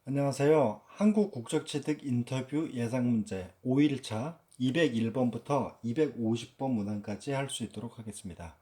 안녕하세요. 한국국적취득 인터뷰 예상문제 5일차 201번부터 250번 문항까지 할 수 있도록 하겠습니다.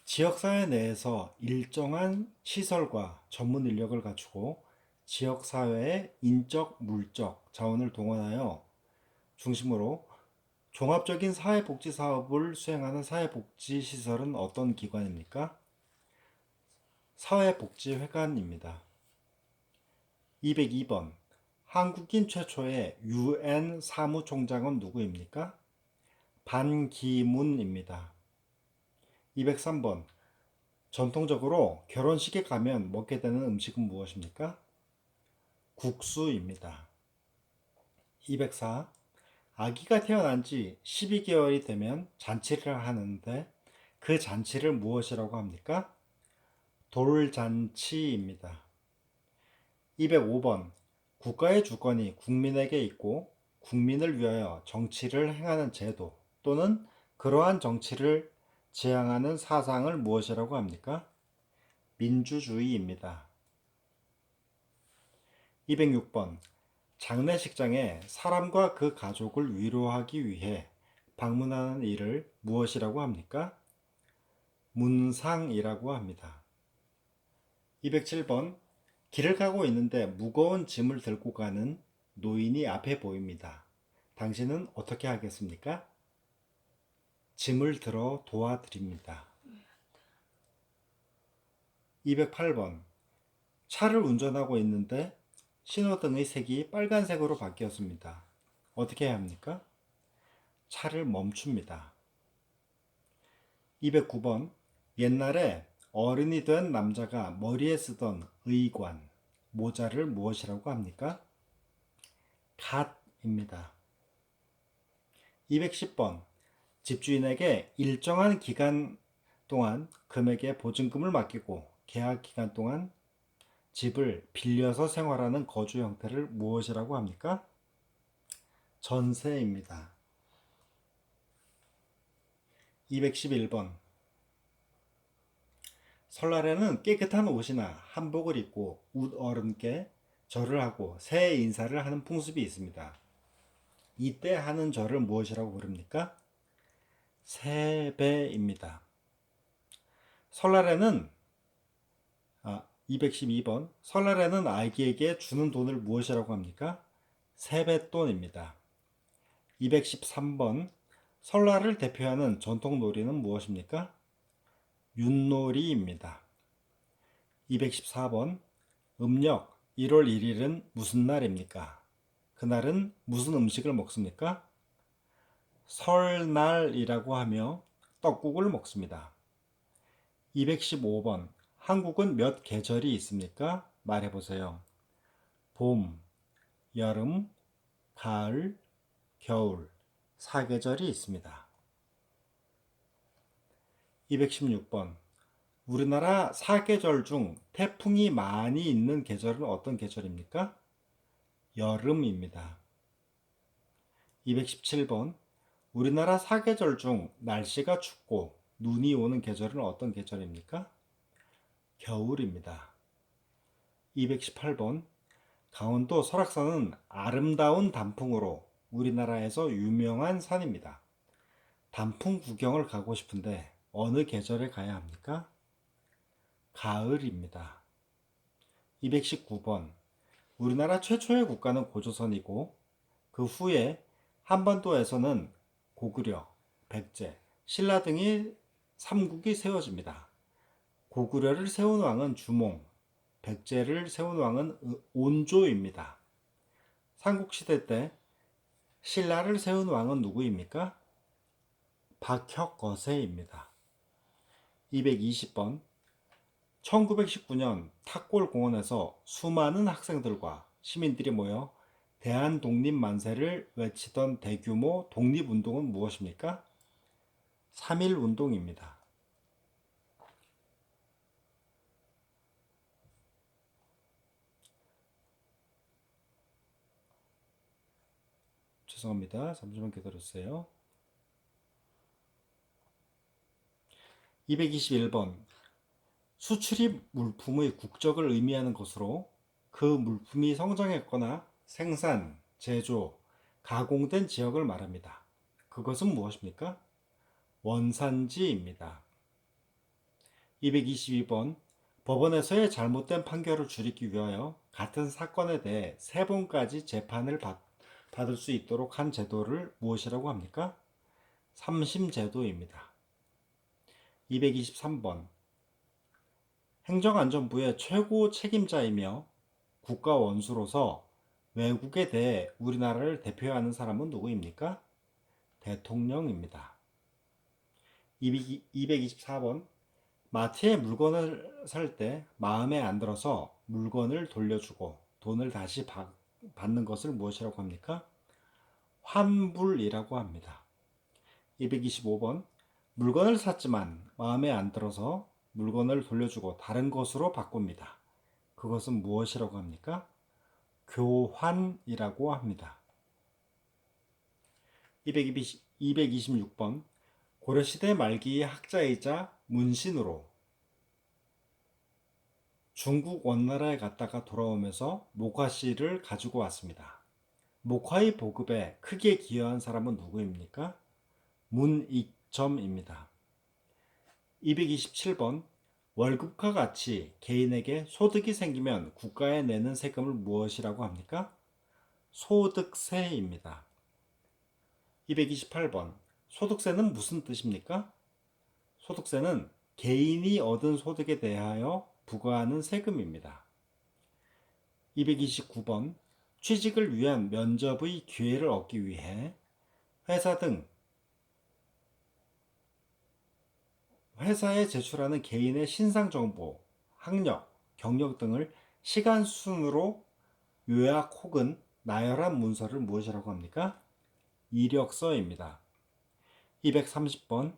지역사회 내에서 일정한 시설과 전문 인력을 갖추고 지역사회의 인적, 물적 자원을 동원하여 중심으로 종합적인 사회복지 사업을 수행하는 사회복지시설은 어떤 기관입니까? 사회복지회관입니다. 202번. 한국인 최초의 UN 사무총장은 누구입니까? 반기문입니다. 203번. 전통적으로 결혼식에 가면 먹게 되는 음식은 무엇입니까? 국수입니다. 204. 아기가 태어난 지 12개월이 되면 잔치를 하는데 그 잔치를 무엇이라고 합니까? 돌잔치입니다. 205번. 국가의 주권이 국민에게 있고 국민을 위하여 정치를 행하는 제도 또는 그러한 정치를 지향하는 사상을 무엇이라고 합니까? 민주주의입니다. 206번. 장례식장에 사람과 그 가족을 위로하기 위해 방문하는 일을 무엇이라고 합니까? 문상이라고 합니다. 207번. 길을 가고 있는데 무거운 짐을 들고 가는 노인이 앞에 보입니다. 당신은 어떻게 하겠습니까? 짐을 들어 도와드립니다. 208번. 차를 운전하고 있는데 신호등의 색이 빨간색으로 바뀌었습니다. 어떻게 해야 합니까? 차를 멈춥니다. 209번. 옛날에 어른이 된 남자가 머리에 쓰던 의관, 모자를 무엇이라고 합니까? 갓입니다. 210번. 집주인에게 일정한 기간 동안 금액의 보증금을 맡기고 계약 기간 동안 집을 빌려서 생활하는 거주 형태를 무엇이라고 합니까? 전세입니다. 211번. 설날에는 깨끗한 옷이나 한복을 입고 웃 어른께 절을 하고 새해 인사를 하는 풍습이 있습니다. 이때 하는 절을 무엇이라고 부릅니까? 세배입니다. 설날에는 212번. 설날에는 아기에게 주는 돈을 무엇이라고 합니까? 세뱃돈입니다. 213번. 설날을 대표하는 전통 놀이는 무엇입니까? 윷놀이입니다. 214번. 음력 1월 1일은 무슨 날입니까? 그날은 무슨 음식을 먹습니까? 설날이라고 하며 떡국을 먹습니다. 215번. 한국은 몇 계절이 있습니까? 말해보세요. 봄, 여름, 가을, 겨울, 사계절이 있습니다. 216번. 우리나라 사계절 중 태풍이 많이 있는 계절은 어떤 계절입니까? 여름입니다. 217번. 우리나라 사계절 중 날씨가 춥고 눈이 오는 계절은 어떤 계절입니까? 겨울입니다. 218번. 강원도 설악산은 아름다운 단풍으로 우리나라에서 유명한 산입니다. 단풍 구경을 가고 싶은데 어느 계절에 가야 합니까? 가을입니다. 219번. 우리나라 최초의 국가는 고조선이고 그 후에 한반도에서는 고구려, 백제, 신라 등의 삼국이 세워집니다. 고구려를 세운 왕은 주몽, 백제를 세운 왕은 온조입니다. 삼국시대 때 신라를 세운 왕은 누구입니까? 박혁거세입니다. 220번. 1919년 탁골공원에서 수많은 학생들과 시민들이 모여 대한독립만세를 외치던 대규모 독립운동은 무엇입니까? 3.1운동입니다. 죄송합니다. 잠시만 기다려주세요. 221번. 수출입 물품의 국적을 의미하는 것으로 그 물품이 성장했거나 생산, 제조, 가공된 지역을 말합니다. 그것은 무엇입니까? 원산지입니다. 222번. 법원에서의 잘못된 판결을 줄이기 위하여 같은 사건에 대해 3번까지 재판을 받을 수 있도록 한 제도를 무엇이라고 합니까? 삼심제도입니다. 223번. 행정안전부의 최고 책임자이며 국가 원수로서 외국에 대해 우리나라를 대표하는 사람은 누구입니까? 대통령입니다. 224번. 마트에 물건을 살 때 마음에 안 들어서 물건을 돌려주고 돈을 다시 받는 것을 무엇이라고 합니까? 환불이라고 합니다. 225번. 물건을 샀지만 마음에 안 들어서 물건을 돌려주고 다른 것으로 바꿉니다. 그것은 무엇이라고 합니까? 교환이라고 합니다. 226번. 고려시대 말기의 학자이자 문신으로 중국 원나라에 갔다가 돌아오면서 목화씨를 가지고 왔습니다. 목화의 보급에 크게 기여한 사람은 누구입니까? 문익점입니다. 227번. 월급과 같이 개인에게 소득이 생기면 국가에 내는 세금을 무엇이라고 합니까? 소득세입니다. 228번. 소득세는 무슨 뜻입니까? 소득세는 개인이 얻은 소득에 대하여 부과하는 세금입니다. 229번. 취직을 위한 면접의 기회를 얻기 위해 회사에 제출하는 개인의 신상 정보, 학력, 경력 등을 시간 순으로 요약 혹은 나열한 문서를 무엇이라고 합니까? 이력서입니다. 230번.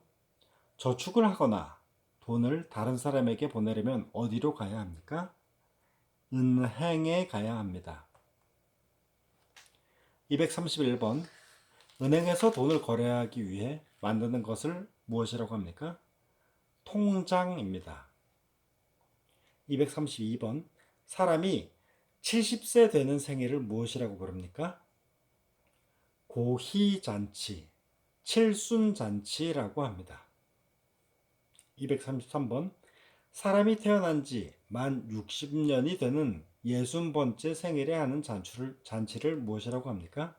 저축을 하거나 돈을 다른 사람에게 보내려면 어디로 가야 합니까? 은행에 가야 합니다. 231번. 은행에서 돈을 거래하기 위해 만드는 것을 무엇이라고 합니까? 통장입니다. 232번. 사람이 70세 되는 생일을 무엇이라고 부릅니까? 고희잔치, 칠순잔치라고 합니다. 233번. 사람이 태어난 지 만 60년이 되는 60번째 생일에 하는 잔치를 무엇이라고 합니까?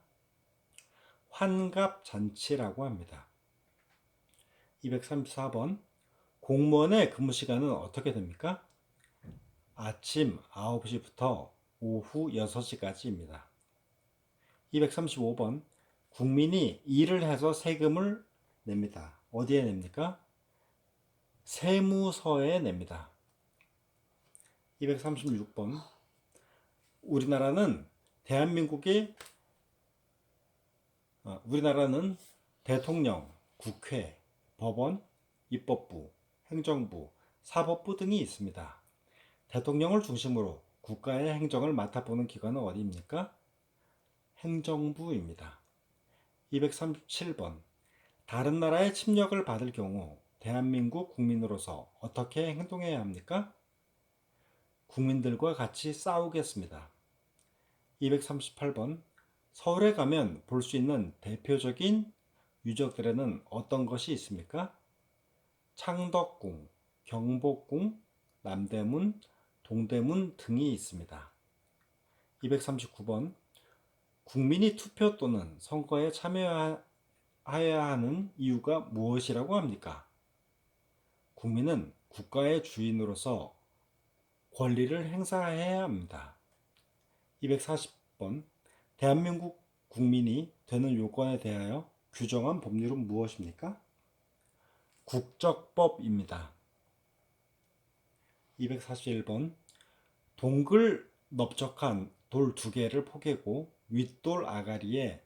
환갑잔치라고 합니다. 234번. 공무원의 근무 시간은 어떻게 됩니까? 아침 9시부터 오후 6시까지입니다. 235번. 국민이 일을 해서 세금을 냅니다. 어디에 냅니까? 세무서에 냅니다. 236번. 우리나라는 대통령, 국회, 법원, 입법부, 행정부, 사법부 등이 있습니다. 대통령을 중심으로 국가의 행정을 맡아보는 기관은 어디입니까? 행정부입니다. 237번. 다른 나라의 침략을 받을 경우 대한민국 국민으로서 어떻게 행동해야 합니까? 국민들과 같이 싸우겠습니다. 238번. 서울에 가면 볼 수 있는 대표적인 유적들에는 어떤 것이 있습니까? 창덕궁, 경복궁, 남대문, 동대문 등이 있습니다. 239번. 국민이 투표 또는 선거에 참여해야 하는 이유가 무엇이라고 합니까? 국민은 국가의 주인으로서 권리를 행사해야 합니다. 240번. 대한민국 국민이 되는 요건에 대하여 규정한 법률은 무엇입니까? 국적법입니다. 241번. 동글 넓적한 돌 2개를 포개고 윗돌 아가리에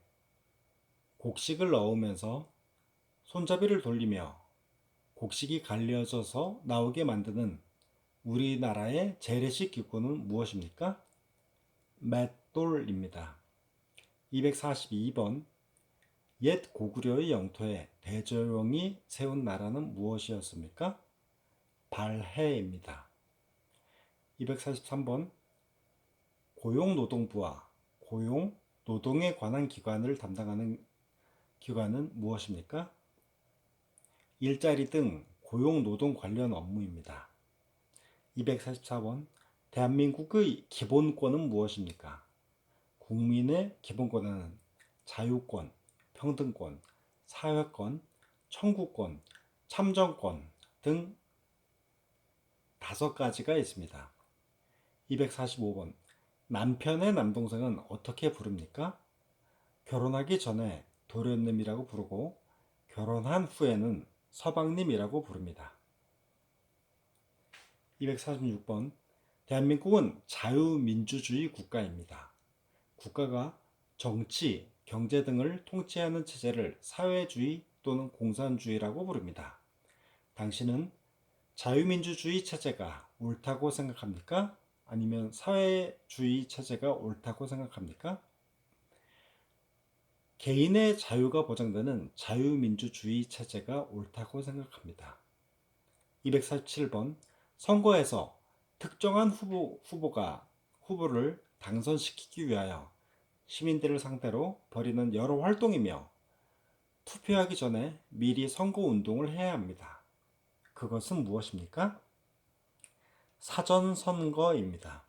곡식을 넣으면서 손잡이를 돌리며 곡식이 갈려져서 나오게 만드는 우리나라의 재래식 기구는 무엇입니까? 맷돌입니다. 242번. 옛 고구려의 영토에 대저용이 세운 나라는 무엇이었습니까? 발해입니다. 243번 고용노동부와 고용, 노동에 관한 기관을 담당하는 기관은 무엇입니까? 일자리 등 고용, 노동 관련 업무입니다. 244번 대한민국의 기본권은 무엇입니까? 국민의 기본권은 자유권, 평등권, 사회권, 청구권, 참정권 등 5가지가 있습니다. 245번 남편의 남동생은 어떻게 부릅니까? 결혼하기 전에 도련님이라고 부르고 결혼한 후에는 서방님이라고 부릅니다. 246번 대한민국은 자유민주주의 국가입니다. 국가가 정치, 경제 등을 통치하는 체제를 사회주의 또는 공산주의라고 부릅니다. 당신은 자유민주주의 체제가 옳다고 생각합니까? 아니면 사회주의 체제가 옳다고 생각합니까? 개인의 자유가 보장되는 자유민주주의 체제가 옳다고 생각합니다. 247번 선거에서 특정한 후보를 당선시키기 위하여 시민들을 상대로 벌이는 여러 활동이며 투표하기 전에 미리 선거운동을 해야 합니다. 그것은 무엇입니까? 사전선거입니다.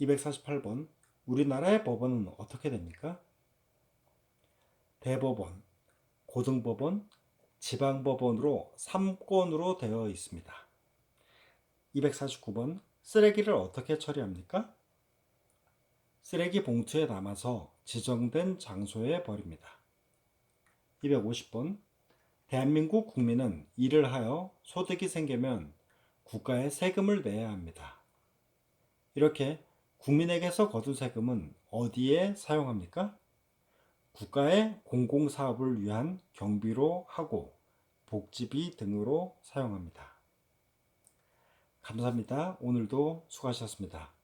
248번 우리나라의 법원은 어떻게 됩니까? 대법원, 고등법원, 지방법원으로 3권으로 되어 있습니다. 249번 쓰레기를 어떻게 처리합니까? 쓰레기 봉투에 담아서 지정된 장소에 버립니다. 250번 대한민국 국민은 일을 하여 소득이 생기면 국가에 세금을 내야 합니다. 이렇게 국민에게서 거둔 세금은 어디에 사용합니까? 국가의 공공사업을 위한 경비로 하고 복지비 등으로 사용합니다. 감사합니다. 오늘도 수고하셨습니다.